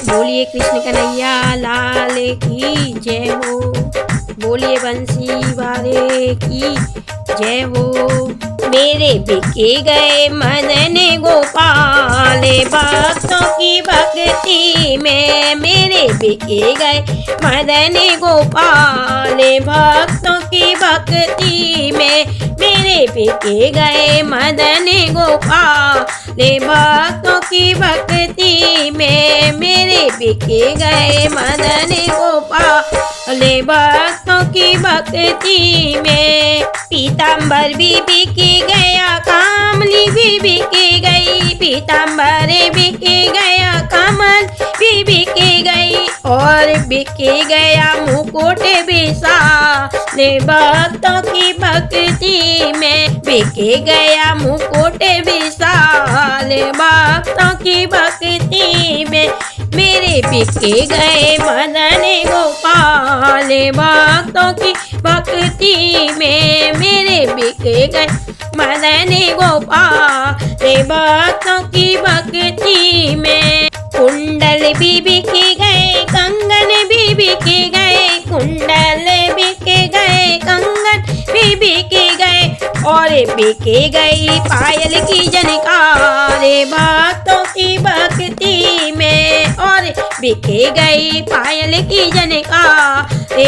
बोलिए कृष्ण कन्हैया लाल की जय हो। बोलिए बंसी वाले की जय हो। मेरे बिके गए मदन गोपाल भक्तों की भक्ति में। मेरे बिके गए मदन गोपाल भक्तों की भक्ति में। मेरे बिके गए मदन गोपाल भक्तों की भक्ति में। मेरे बिके गए मदन गोपाल भक्तों की भक्ति में। पीताम्बर भी बिके गया, कामली भी बिके गई। पीताम्बर बिके गया, कमल भी बिके गई। और बिके गया मुकुट विशाल भक्तों की भक्ति में। बिके गया मुकुट विशाल भक्तों की भक्ति में। मेरे बिके गए मदन गोपाल भक्तों की भक्ति में। मेरे बिके गए मदन गोपाल भक्तों की भक्ति में। कुंडल भी बिके गए, कंगन भी बिके गए। कुंडल बिके गए, कंगन भी बिके गए। और बिके गई पायल की झनकार भक्तों की भक्ति में। और बिके गई पायल की झनकार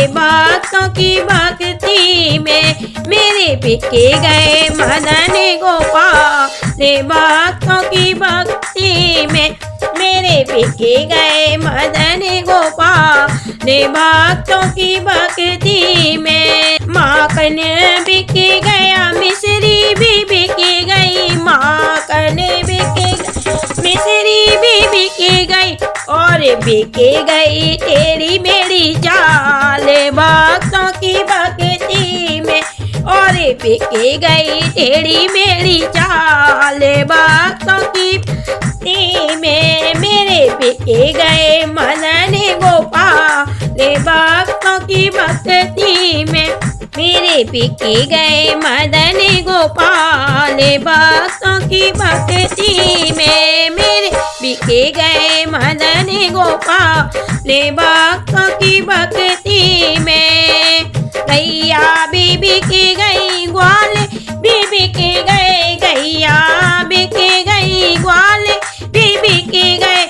भक्तों की भक्ति में। मेरे बिके गए मदन गोपाल भक्तों की भक्ति में। मेरे बिके गए मदन गोपाल भक्तों की भक्ति में। माखन बिके गया, मिश्री भी बिके गई। माखन बिके मिश्री भी बिके गई। और बिके गई तेरी मेरी चाल भक्तों की भक्ति में। और बिके गई तेरी मेरी चाल भक्तों की भक्ति में। मेरे बिके गए मदन गोपाल भक्तों की भक्ति में। मेरे बिके गए मदन गोपाल भक्तों की भक्ति में। मेरे बिके गए मदन गोपाल भक्तों की भक्ति में। गैया भी बिके गई, ग्वाल भी बिके गए। गैया बिके गई, ग्वाल भी बिके गए।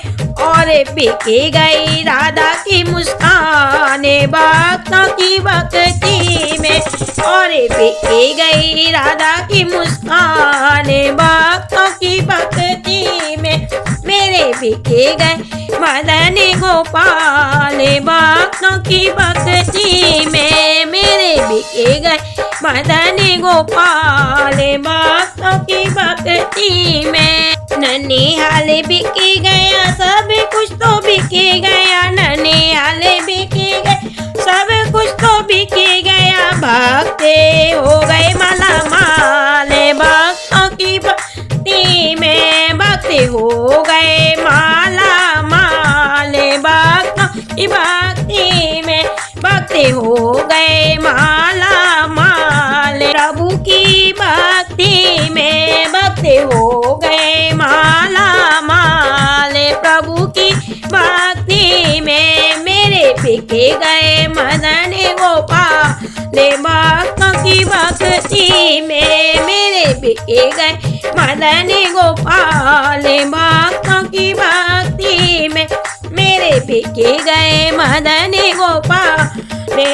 और बिके गई राधा की मुस्कान भक्तों की भक्ति में। और बिके गई राधा की मुस्कान भक्तों की भक्ति में। मेरे बिके गए मदन गोपाल भक्तों की भक्ति में। मेरे बिके गए मदन गोपाल भक्तों की भक्ति में। ननिहाल बिके गया, सब कुछ तो बिके गया। ननिहाल बिके गया, सब कुछ तो बिके गया। भक्ते हो गए माला माल भक्तों की भक्ति में। भक्ते हो गए माला माल भक्तों की भक्ति में। भक्ते हो गए माला माल प्रभु की भक्ति में। भक्ते हो गए माला माल प्रभु की भक्ति में। मेरे बिके गए मदन गोपाल भक्तों की भक्ति में। मेरे बिके गए मदन गोपाल भक्तों की भक्ति में। मेरे बिके गए मदन गोपाल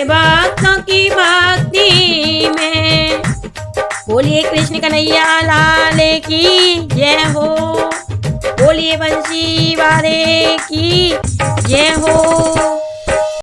भक्तों की भक्ति में। बोलिए कृष्ण कन्हैया लाल की जय हो। बोलिए बंसी वाले की जय हो।